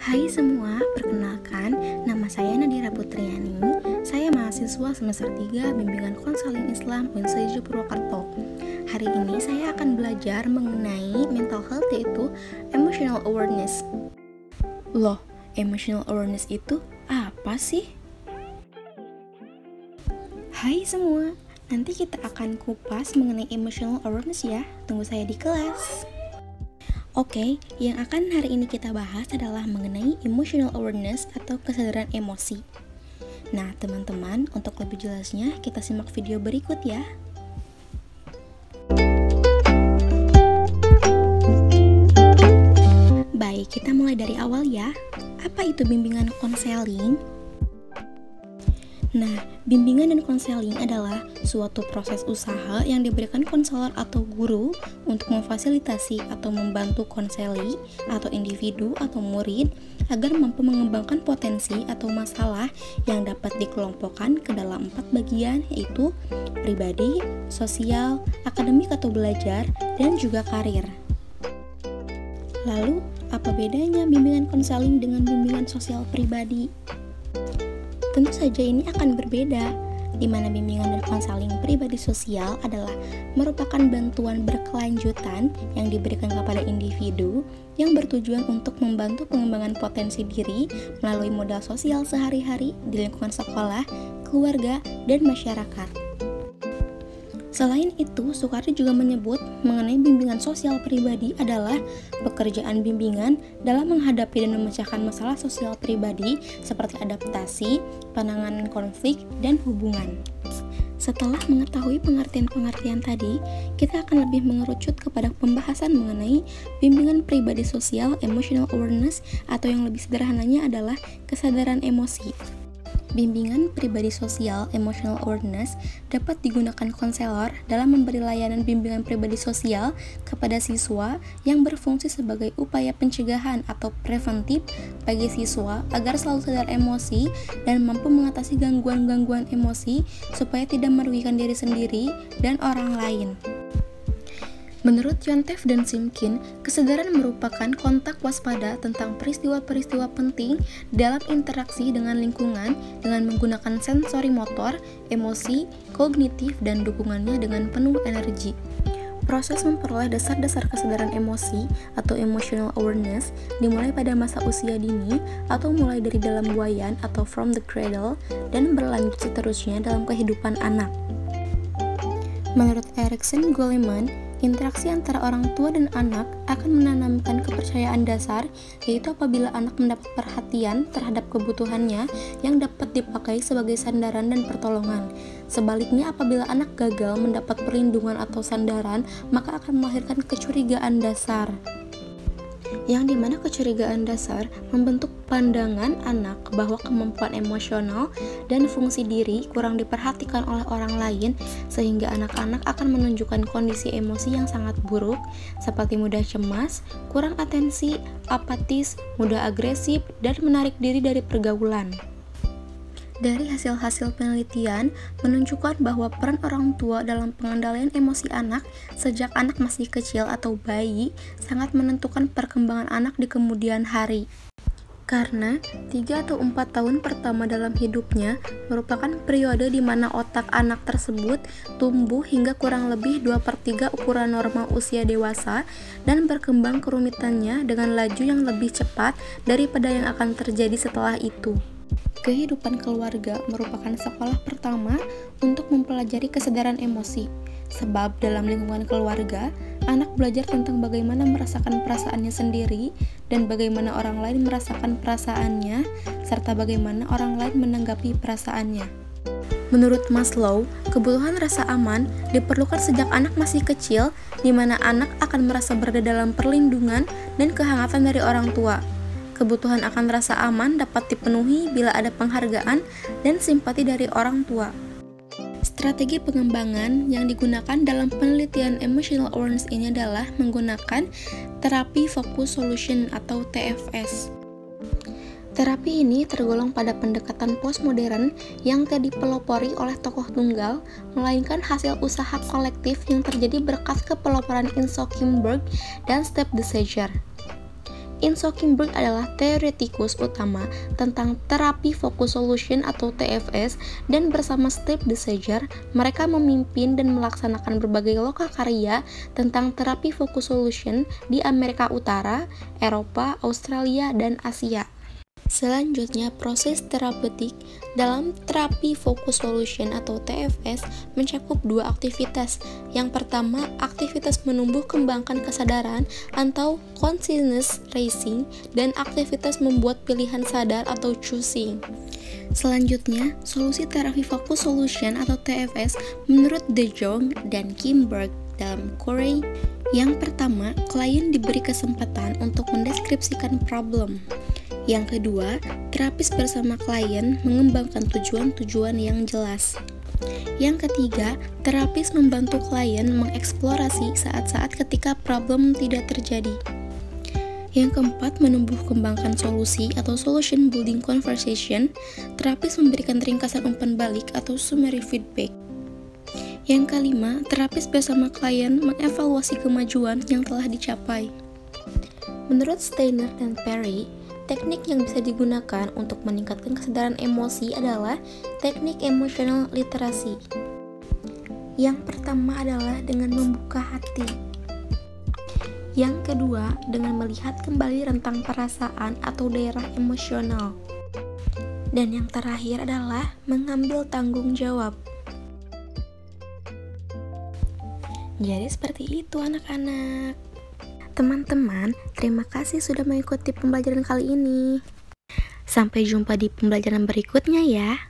Hai semua, perkenalkan, nama saya Nadira Putriani. Saya mahasiswa semester 3 Bimbingan Konseling Islam UNSEJU Purwokerto. Hari ini saya akan belajar mengenai mental health, yaitu emotional awareness. Loh, emotional awareness itu apa sih? Hai semua, nanti kita akan kupas mengenai emotional awareness ya. Tunggu saya di kelas. Oke, yang akan hari ini kita bahas adalah mengenai emotional awareness atau kesadaran emosi. Nah, teman-teman, untuk lebih jelasnya kita simak video berikut ya. Baik, kita mulai dari awal ya. Apa itu bimbingan konseling? Nah, bimbingan dan konseling adalah suatu proses usaha yang diberikan konselor atau guru untuk memfasilitasi atau membantu konseli atau individu atau murid agar mampu mengembangkan potensi atau masalah yang dapat dikelompokkan ke dalam 4 bagian, yaitu pribadi, sosial, akademik atau belajar, dan juga karir. Lalu, apa bedanya bimbingan konseling dengan bimbingan sosial pribadi? Tentu saja ini akan berbeda, di mana bimbingan dan konseling pribadi sosial adalah merupakan bantuan berkelanjutan yang diberikan kepada individu yang bertujuan untuk membantu pengembangan potensi diri melalui modal sosial sehari-hari di lingkungan sekolah, keluarga, dan masyarakat. Selain itu, Soekarno juga menyebut mengenai bimbingan sosial pribadi adalah pekerjaan bimbingan dalam menghadapi dan memecahkan masalah sosial pribadi seperti adaptasi, penanganan konflik, dan hubungan. Setelah mengetahui pengertian-pengertian tadi, kita akan lebih mengerucut kepada pembahasan mengenai bimbingan pribadi sosial emotional awareness, atau yang lebih sederhananya adalah kesadaran emosi. Bimbingan pribadi sosial emotional awareness dapat digunakan konselor dalam memberi layanan bimbingan pribadi sosial kepada siswa yang berfungsi sebagai upaya pencegahan atau preventif bagi siswa agar selalu sadar emosi dan mampu mengatasi gangguan-gangguan emosi supaya tidak merugikan diri sendiri dan orang lain. Menurut Yontef dan Simkin, kesadaran merupakan kontak waspada tentang peristiwa-peristiwa penting dalam interaksi dengan lingkungan dengan menggunakan sensori motor, emosi, kognitif, dan dukungannya dengan penuh energi. Proses memperoleh dasar-dasar kesadaran emosi atau emotional awareness dimulai pada masa usia dini atau mulai dari dalam buayan atau from the cradle dan berlanjut seterusnya dalam kehidupan anak. Menurut Erikson Goleman, interaksi antara orang tua dan anak akan menanamkan kepercayaan dasar, yaitu apabila anak mendapat perhatian terhadap kebutuhannya yang dapat dipakai sebagai sandaran dan pertolongan. Sebaliknya, apabila anak gagal mendapat perlindungan atau sandaran, maka akan melahirkan kecurigaan dasar. Yang dimana kecurigaan dasar membentuk pandangan anak bahwa kemampuan emosional dan fungsi diri kurang diperhatikan oleh orang lain, sehingga anak-anak akan menunjukkan kondisi emosi yang sangat buruk seperti mudah cemas, kurang atensi, apatis, mudah agresif, dan menarik diri dari pergaulan. Dari hasil-hasil penelitian menunjukkan bahwa peran orang tua dalam pengendalian emosi anak sejak anak masih kecil atau bayi sangat menentukan perkembangan anak di kemudian hari. Karena 3 atau 4 tahun pertama dalam hidupnya merupakan periode di mana otak anak tersebut tumbuh hingga kurang lebih 2/3 ukuran normal usia dewasa dan berkembang kerumitannya dengan laju yang lebih cepat daripada yang akan terjadi setelah itu. Kehidupan keluarga merupakan sekolah pertama untuk mempelajari kesadaran emosi, sebab dalam lingkungan keluarga, anak belajar tentang bagaimana merasakan perasaannya sendiri dan bagaimana orang lain merasakan perasaannya, serta bagaimana orang lain menanggapi perasaannya. Menurut Maslow, kebutuhan rasa aman diperlukan sejak anak masih kecil, di mana anak akan merasa berada dalam perlindungan dan kehangatan dari orang tua. Kebutuhan akan rasa aman dapat dipenuhi bila ada penghargaan dan simpati dari orang tua. Strategi pengembangan yang digunakan dalam penelitian emotional awareness ini adalah menggunakan terapi focus solution atau TFS. Terapi ini tergolong pada pendekatan postmodern yang tidak dipelopori oleh tokoh tunggal, melainkan hasil usaha kolektif yang terjadi berkat kepeloporan Insoo Kim Berg dan Step de Sager. Insoo Kim Berg adalah teoretikus utama tentang terapi fokus solution atau TFS, dan bersama Steve DeSager, mereka memimpin dan melaksanakan berbagai lokakarya tentang terapi fokus solution di Amerika Utara, Eropa, Australia, dan Asia. Selanjutnya, proses terapeutik dalam terapi fokus solution atau TFS mencakup dua aktivitas. Yang pertama, aktivitas menumbuh kembangkan kesadaran atau consciousness raising, dan aktivitas membuat pilihan sadar atau choosing. Selanjutnya, solusi terapi fokus solution atau TFS menurut De Jong dan Kim Berg dalam Corey. Yang pertama, klien diberi kesempatan untuk mendeskripsikan problem. Yang kedua, terapis bersama klien mengembangkan tujuan-tujuan yang jelas. Yang ketiga, terapis membantu klien mengeksplorasi saat-saat ketika problem tidak terjadi. Yang keempat, menumbuh kembangkan solusi atau solution building conversation. Terapis memberikan ringkasan umpan balik atau summary feedback. Yang kelima, terapis bersama klien mengevaluasi kemajuan yang telah dicapai. Menurut Steiner dan Perry, teknik yang bisa digunakan untuk meningkatkan kesadaran emosi adalah teknik emotional literasi. Yang pertama adalah dengan membuka hati. Yang kedua, dengan melihat kembali rentang perasaan atau daerah emosional. Dan yang terakhir adalah mengambil tanggung jawab. Jadi seperti itu anak-anak. Teman-teman, terima kasih sudah mengikuti pembelajaran kali ini. Sampai jumpa di pembelajaran berikutnya ya.